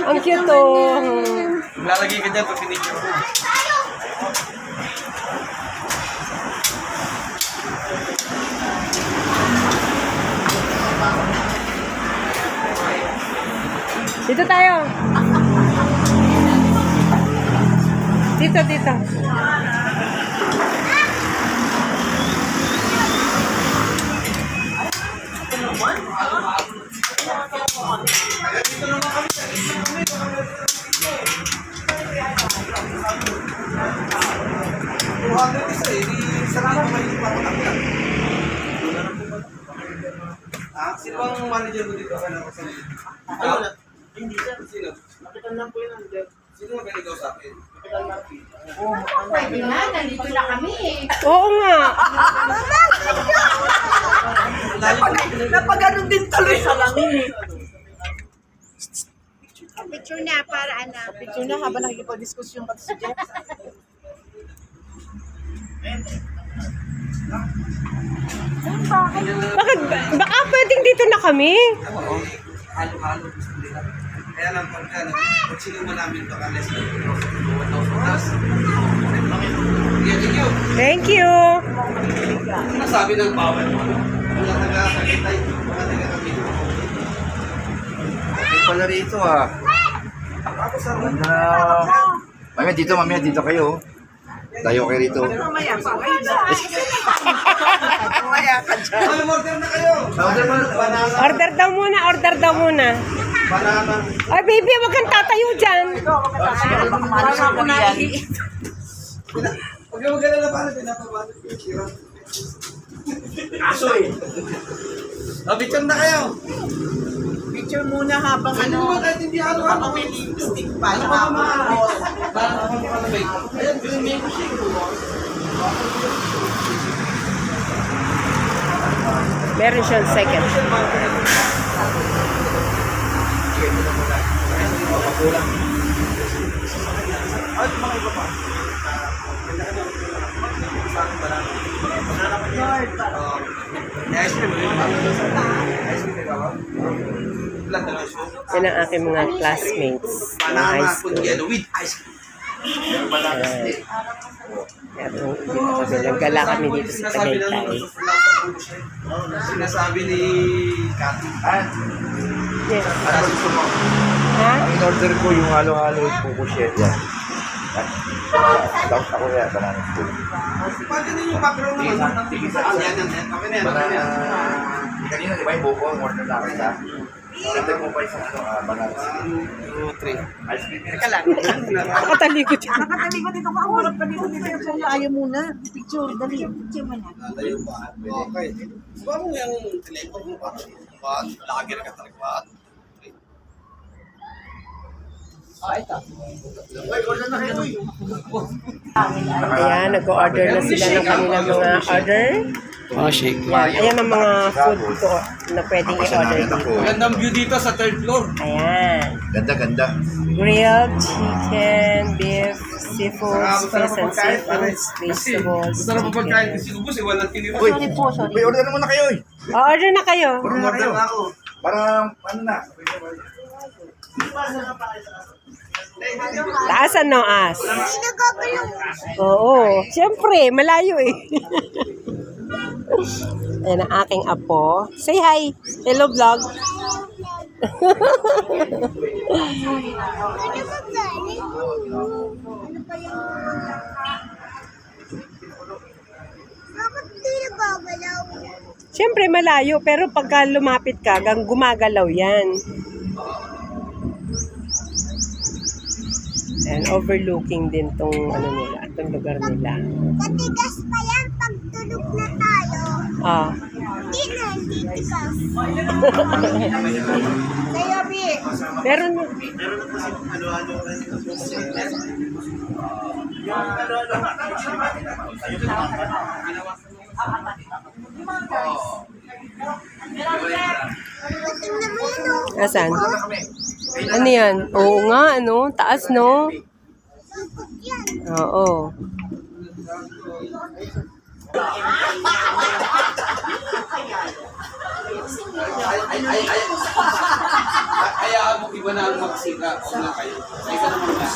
Ang cute to. Lalagay ka dyan pag pinicture mo. Dito tayo. Dito, dito. Sino bang manager mo dito? Hindi siya. Sino? Kapitan lang po yun. Sino nga pinagaw sa akin? Kapitan lang po. Pwede na, nandito na kami eh. Oo nga. Napaganon din tuloy sa langin eh. Picture na para anak. Picture na habang nakikipag-diskusyon pati si Jeff. Bakit? Baka pwedeng dito na kami. Oo. Halo-halo. Kaya lang pag sinuma namin baka less than 2,000. Thank you. Ano nasabi ng bawal mo? Wala taga-sakitay. Wala taga-kapit. Ay, pala rito ah. Mamaya dito kayo. Tayo kayo rito. Mamaya pa kayo na. Mamaya ka dyan. Order na kayo! Banana. Order daw muna, order daw muna. Banana. Ay, baby, wag kang tatayo dyan. Huwag yung magana na paano pinapabalik yung sira. Aso eh. Picture na kayo. Picture muna habang Ano mo kahit hindi halo-halo. may lipstick pa. Ano ba mga ayan, pinamay ko siya. Meron siyang second. Ice cream. Ice cream ka ba? Ilan na siya? Yan ang aking mga classmates ng high Banana school. con yellow with ice cream. Kaya dito kami, naggala kami dito sa Tagaytay. Sinasabi ni Cathy. Yes. Ano gusto mo? Ha? Ang in-order ko yung halo-halo yung puko shell yan. Tapos ako yan, banana spoon. Pwede din yung background naman. Yan. Okay na yan. Banana... Kanina, di ba yung buko? Order na kita. Order mo pa isang banana spoon. 2, 3. Ice cream. Teka lang. Nakatalikod yan. Nakatalikod dito ka. Urap ka dito dito. Ayaw muna. Picture. Dali. Picture mo na. Tayo ba? Okay. Suba mo yung telephone mo para dito. Lager ka talaga ba? Ayan, nag-order na sila ng kanilang mga order. Oh, shake. Yan, ayan ang mga food dito na pwedeng i-order dito. Magandang view dito sa third floor. Ayan. Ganda. Grilled chicken, beef, seafoods, fish and seafoods, vegetables, Masarap ang pagkain chicken. kasi ubus eh. Walang tinira. Uy, may order na muna kayo eh. Order na kayo. Order na ako. Para, ano na. Taasan no, as. Oo, siyempre, malayo eh. Ayan ang aking apo. Say hi. Hello, vlog. Siyempre, malayo. Pero pagka lumapit ka, gumagalaw yan. And overlooking din tong ano nila, tong lugar nila. Matigas pa yan pag tulog na tayo. Ah. Hindi na, hindi tigas. Sa'yo, B. Meron Tingnan mo yan, oh. Asan? Ano yan? Oo nga, ano? Taas, no? Sangkot yan. Oo. Hayaan mo iba na ang magsika. O na kayo. Ay ka naman na.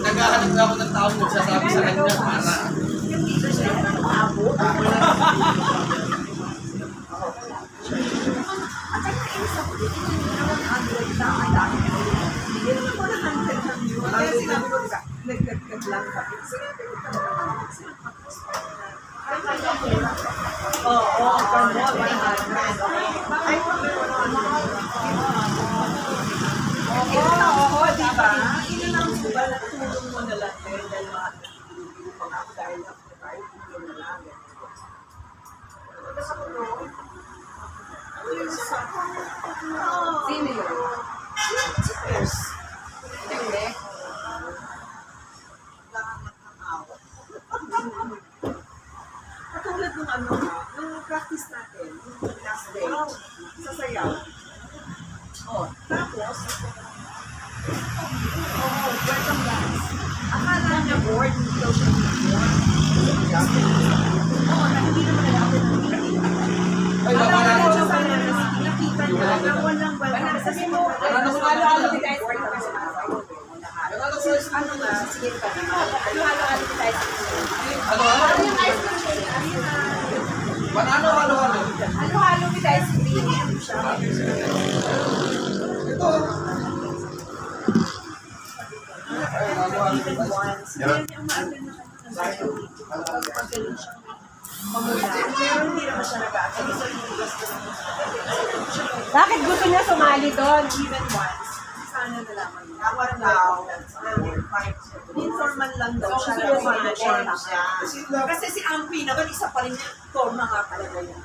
Naghahanap na ako ng taong magsasabi sa kanya para. Kaya sinabi ko, diba, nagkagkag lang kami. Sinabi ko talaga, oo, oo, diba? Inanong ko ba na tulong mo na lang eh, dahil dahil after tayo, tulong na lang. Tapos ako noon, sino yun? Si Pers. Hindi. Katulad nung nung practice natin, nung last day, sa sayaw. Tapos, welcome dance. Akala niya bored, hindi daw siya bored. Hindi naman natin nakikita. Ay, baka na ako. Nakita niya na walang welcome. Sabi mo, halo-halo ni guys. Ano na, sige pa. Halo-halo ni guys. Halo-halo? Banano, halo-halo? Halo-halo ni guys. Ito. Ay, halo-halo. Pero hindi naman siya nag-aakit. Bakit gusto niya sumali doon? Even once, sana nalaman niya. Awar daw, informal lang daw siya. Kasi si Ampi naman, isa pa rin niya, forma nga talaga yun.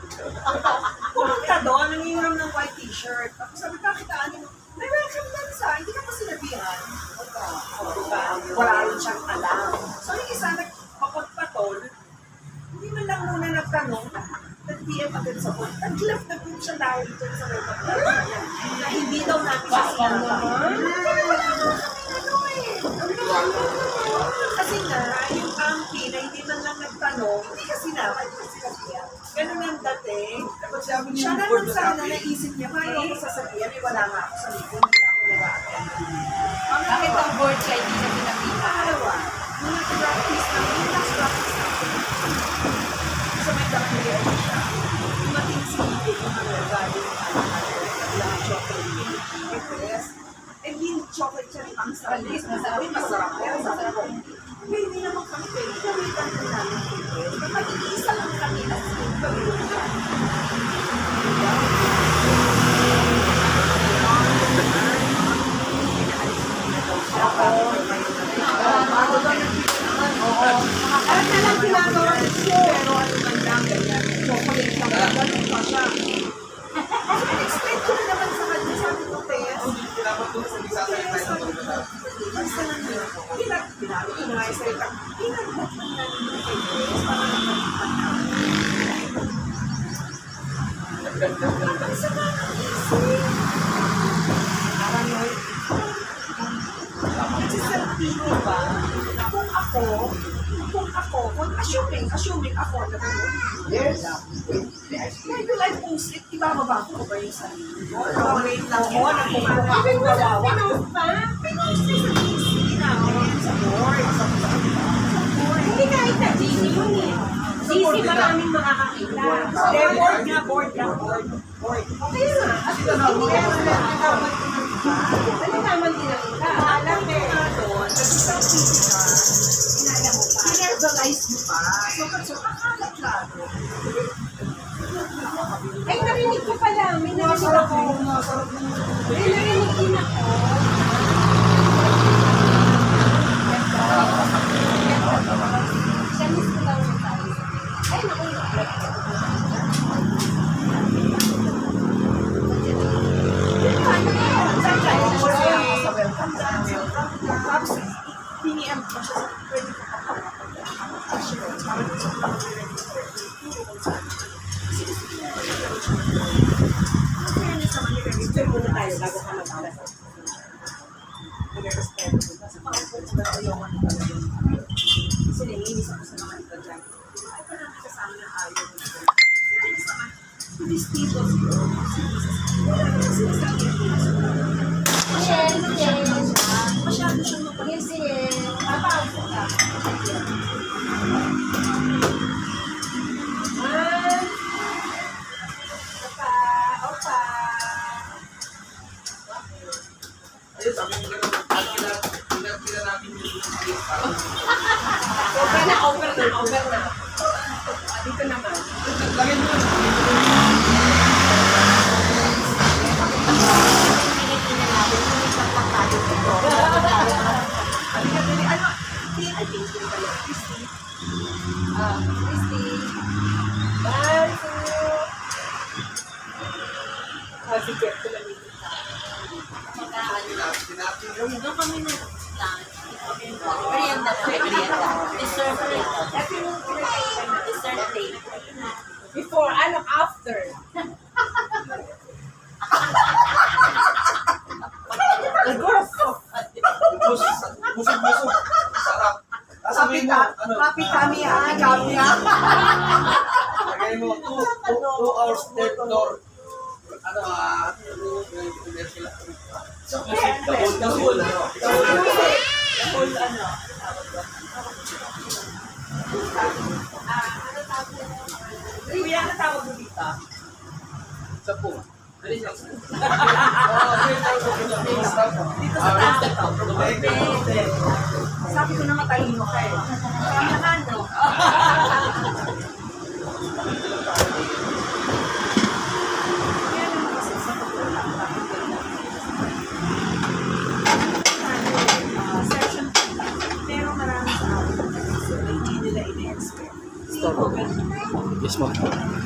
Pumunta doon, nangihiram ng white t-shirt. Tapos sabi, bakit ano? May welcome dance hindi ka pa sinabihan. Wala rin siyang alam. So yung isa, nagpapagpatol, hindi man lang muna nagtanong, nag-DM agad sa board. Nag-left na po siya dahil dito sa welcome dance niya. Na hindi daw natin siya sinabi. Kasi nga, yung Ampi na hindi man lang nagtanong, hindi ka sinabi. Ganun ang dating. Siya naman sana naisip niya, paano ako sasabihan, wala nga ako sa likod, hindi na ako nag-a-attend. Bakit ang board siya hindi na pinakita? Pangalawa, nung nag-practice na, yung last practice na, sa may kakalian siya, dumating si Ike kung ano, galing ang chocolate. And yung chocolate siya rin ang sarap. Sabi, masarap. Pero masarap. Hindi naman kami pwede. Kawitan ko namin. Kapag isa lang kami at kawitan. Alam na lang ginagawa ng show. Pero ano man lang, ganyan. Chocolate lang. Ganun pa siya. Kasi in-explain ko na naman sa kanya. Sabi ko, Tess. Dapat doon sa isa sa ito. Basta lang yun. Ginagawa ko na sa ito. Ginagawa ko na namin kay Tess. Para naman ang sama ng isip. Kasi sa tino ba, kung assuming ako na gano'n. Yes. Kaya yung life post it, ibababa ko ba yung sarili mo? Wait lang mo, nagpapagawin mo sa pinost pa? Pinost sa GC na, sa board, sa board. Hindi kahit na GC yun eh. GC maraming makakakita. Board. Okay na. At least hindi ka naman ano naman dinakita. Alam mo nga doon, nag-isang physical, sinervalize mo pa. So, akala klaro. Ay, narinig ko pala. May narinig ako. May narinig din ako. Siya mismo lang yung tayo. Ay, naku. Tapos, piniem ko siya sa pwede ko assurance para sa pag-register. Fairness naman yung register muna tayo bago ka mag-alas. Mag-respeto. Sa mga But ayoko na talaga. Kasi naiinis ako sa mga ito dyan. Ay, parang kasama ng ayaw. Naiinis naman. To these people, sinasabi ko na masyado siyang mapag-isip. Ayun, sabi mo ganun, pinapila namin yung Okay na, over na, over na. Dito naman. lagyan mo. Christy. Bye, Sue. Si Jeff ko lang dito. Doon kami na. Merienda. Dessert plate. Dessert plate. Before, ano, after. Busog. Sarap. Sasabihin mo, ano? Happy kami ah, happy ah. Lagay mo, 2 hours dead door. Ano, Dabol, ano? Full ano. Kuya, ano tawag mo dito? Sapo. Dito sa tato. Sabi ko na matalino ka eh. Kaya ano? Kaya naman kasi sa session, pero maraming tao. So, hindi nila ina-expect. Yes, ma'am.